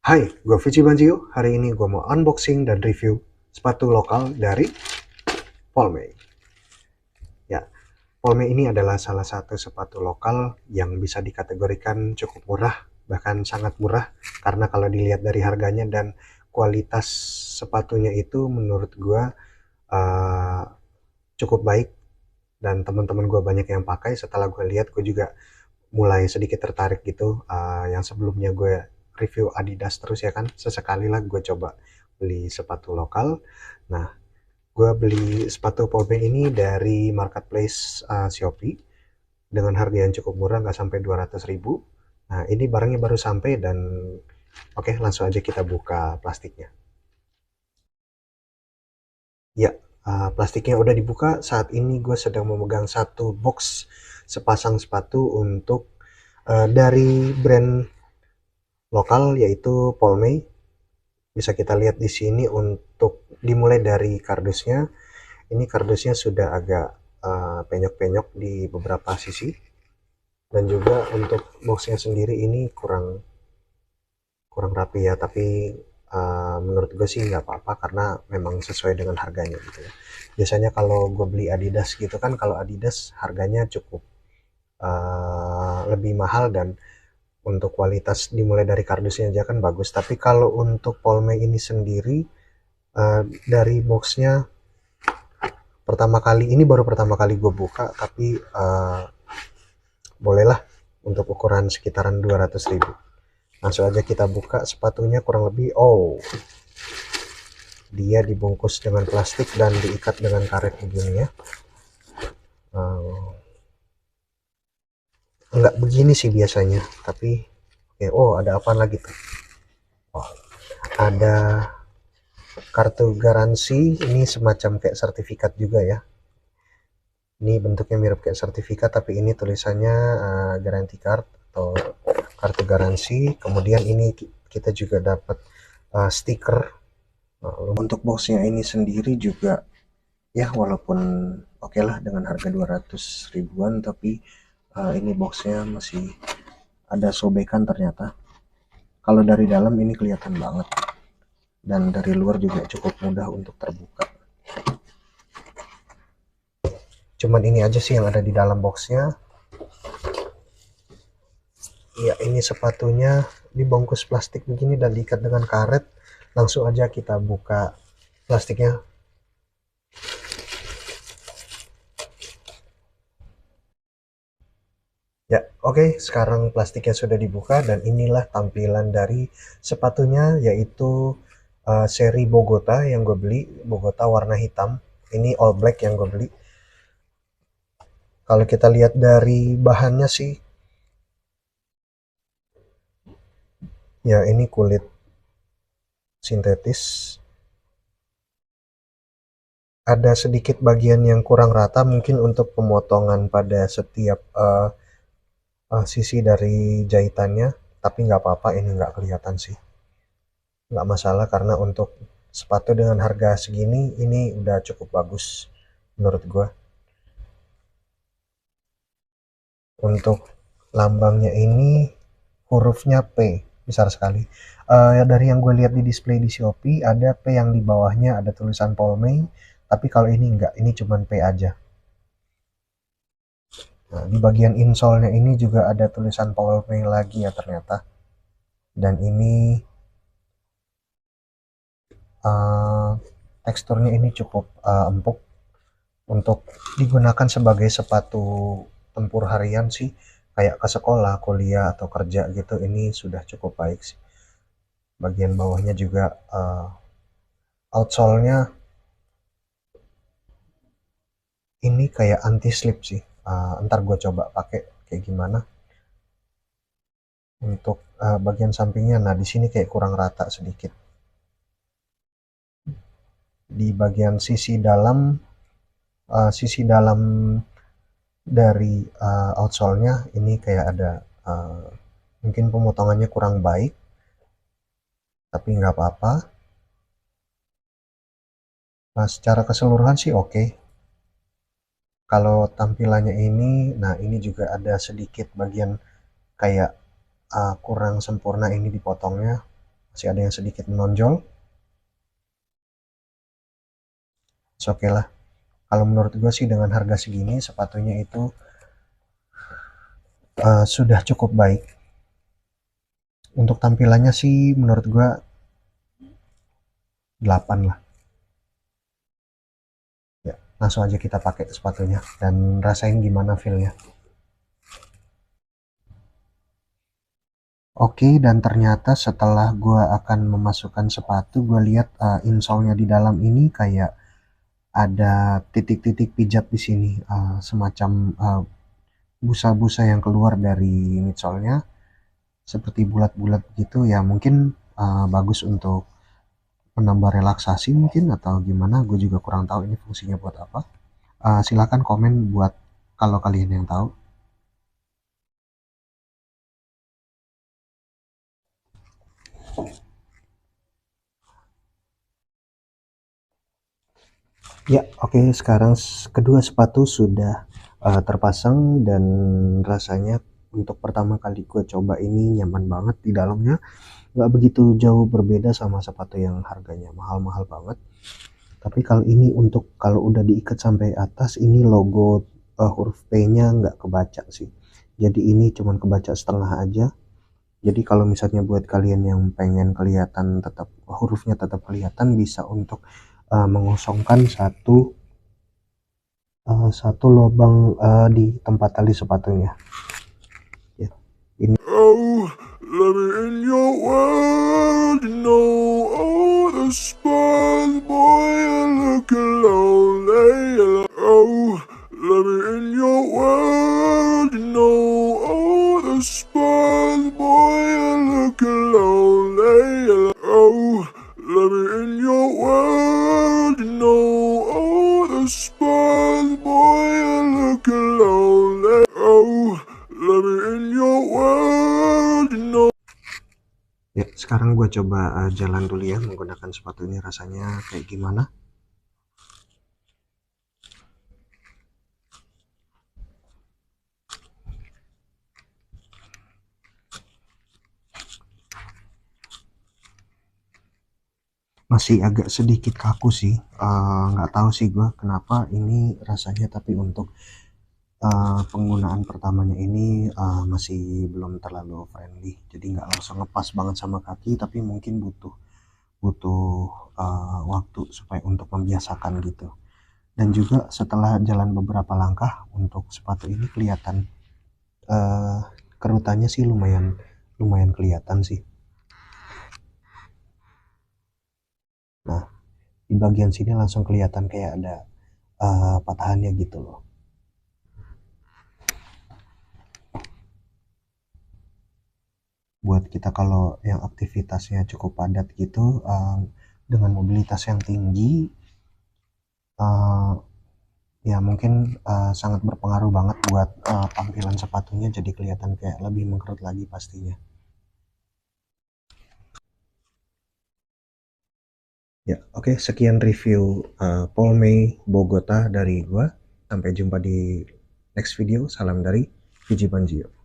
Hai, gue Vici Banjio. Hari ini gue mau unboxing dan review sepatu lokal dari Polmei. Ya, Polmei ini adalah salah satu sepatu lokal yang bisa dikategorikan cukup murah, bahkan sangat murah, karena kalau dilihat dari harganya dan kualitas sepatunya itu menurut gue uh, cukup baik, dan teman-teman gue banyak yang pakai. Setelah gue lihat, gue juga mulai sedikit tertarik gitu. Yang sebelumnya gue review Adidas terus ya kan, sesekali lah gue coba beli sepatu lokal. Nah, gue beli sepatu Polme ini dari marketplace Shopee dengan harga yang cukup murah, nggak sampai 200.000. Nah, ini barangnya baru sampai dan oke, langsung aja kita buka plastiknya. Ya, plastiknya udah dibuka. Saat ini gue sedang memegang satu box sepasang sepatu untuk dari brand lokal yaitu Polmei. Bisa kita lihat di sini untuk dimulai dari kardusnya. Ini kardusnya sudah agak penyok-penyok di beberapa sisi, dan juga untuk boxnya sendiri ini kurang kurang rapi ya, tapi menurut gue sih nggak apa-apa karena memang sesuai dengan harganya gitu ya. Biasanya kalau gue beli Adidas gitu kan, kalau Adidas harganya cukup lebih mahal, dan untuk kualitas dimulai dari kardusnya aja kan bagus. Tapi kalau untuk Polme ini sendiri, dari boxnya pertama kali ini baru pertama kali gue buka, tapi bolehlah untuk ukuran sekitaran 200.000. Langsung aja kita buka sepatunya. Kurang lebih, oh, dia dibungkus dengan plastik dan diikat dengan karet begini ya. Enggak begini sih biasanya, tapi oke. Oh, ada apa lagi tuh? Oh, ada kartu garansi. Ini semacam kayak sertifikat juga ya. Ini bentuknya mirip kayak sertifikat, tapi ini tulisannya guarantee card atau kartu garansi. Kemudian ini kita juga dapat stiker. Untuk boxnya ini sendiri juga ya, walaupun oke lah dengan harga 200 ribuan, tapi ini boxnya masih ada sobekan ternyata. Kalau dari dalam ini kelihatan banget, dan dari luar juga cukup mudah untuk terbuka. Cuman ini aja sih yang ada di dalam boxnya. Ya, ini sepatunya dibungkus plastik begini dan diikat dengan karet. Langsung aja kita buka plastiknya. Ya, oke, sekarang plastiknya sudah dibuka dan inilah tampilan dari sepatunya, yaitu seri Bogota yang gue beli. Bogota warna hitam. Ini all black yang gue beli. Kalau kita lihat dari bahannya sih, ya ini kulit sintetis. Ada sedikit bagian yang kurang rata mungkin untuk pemotongan pada setiap sisi dari jahitannya, tapi nggak apa-apa, ini nggak kelihatan sih, nggak masalah, karena untuk sepatu dengan harga segini ini udah cukup bagus menurut gua. Untuk lambangnya ini hurufnya P besar sekali. Dari yang gue lihat di display di Shopee, ada P yang di bawahnya ada tulisan Polmei, tapi kalau ini enggak, ini cuman P aja. Nah, di bagian insole-nya ini juga ada tulisan Polmei lagi ya ternyata. Dan ini uh, teksturnya ini cukup empuk untuk digunakan sebagai sepatu tempur harian sih, kayak ke sekolah, kuliah atau kerja gitu. Ini sudah cukup baik sih. Bagian bawahnya juga outsole-nya ini kayak anti slip sih. Ntar gue coba pakai kayak gimana. Untuk bagian sampingnya, nah di sini kayak kurang rata sedikit. Di bagian sisi dalam dari outsole-nya ini kayak ada mungkin pemotongannya kurang baik, tapi nggak apa-apa. Nah, secara keseluruhan sih oke. Kalau tampilannya ini, nah ini juga ada sedikit bagian kayak kurang sempurna ini dipotongnya. masih ada yang sedikit menonjol. Oke lah, kalau menurut gue sih dengan harga segini sepatunya itu sudah cukup baik. Untuk tampilannya sih menurut gue 8 lah. Ya, langsung aja kita pakai sepatunya dan rasain gimana feelnya. Oke, dan ternyata setelah gue akan memasukkan sepatu, gue lihat insole-nya di dalam ini kayak ada titik-titik pijat di sini, semacam busa-busa yang keluar dari midsole-nya seperti bulat-bulat gitu ya. Mungkin bagus untuk menambah relaksasi mungkin atau gimana, gue juga kurang tahu ini fungsinya buat apa. Silakan komen buat kalau kalian yang tahu. Ya, oke, sekarang kedua sepatu sudah terpasang dan rasanya untuk pertama kali gue coba ini nyaman banget di dalamnya. Nggak begitu jauh berbeda sama sepatu yang harganya mahal-mahal banget. Tapi kalau ini untuk kalau udah diikat sampai atas, ini logo huruf P-nya nggak kebaca sih. Jadi ini cuman kebaca setengah aja. Jadi kalau misalnya buat kalian yang pengen kelihatan tetap hurufnya tetap kelihatan, bisa untuk mengosongkan satu lubang di tempat tali sepatunya. Ya, ini. Oh, let me in your world, you know all the spoils, boy, you're looking lonely. Oh, let me in your world, you know all the spoils, boy, you're looking lonely. Oh, let me in your world, you know all the spoils, boy, you're looking lonely. Oh, let me in your world, you know. Ya, sekarang gue coba jalan dulu ya menggunakan sepatu ini, rasanya kayak gimana. Masih agak sedikit kaku sih, nggak tahu sih gue kenapa ini rasanya, tapi untuk penggunaan pertamanya ini masih belum terlalu friendly, jadi nggak langsung ngepas banget sama kaki, tapi mungkin butuh butuh waktu supaya untuk membiasakan gitu. Dan juga setelah jalan beberapa langkah untuk sepatu ini kelihatan kerutannya sih lumayan lumayan kelihatan sih. Nah, di bagian sini langsung kelihatan kayak ada patahannya gitu loh. Buat kita kalau yang aktivitasnya cukup padat gitu, dengan mobilitas yang tinggi, ya mungkin sangat berpengaruh banget buat tampilan sepatunya, jadi kelihatan kayak lebih mengkerut lagi pastinya. Ya, oke, sekian review Paul May Bogota dari gua. Sampai jumpa di next video. Salam dari Fiji Banjio.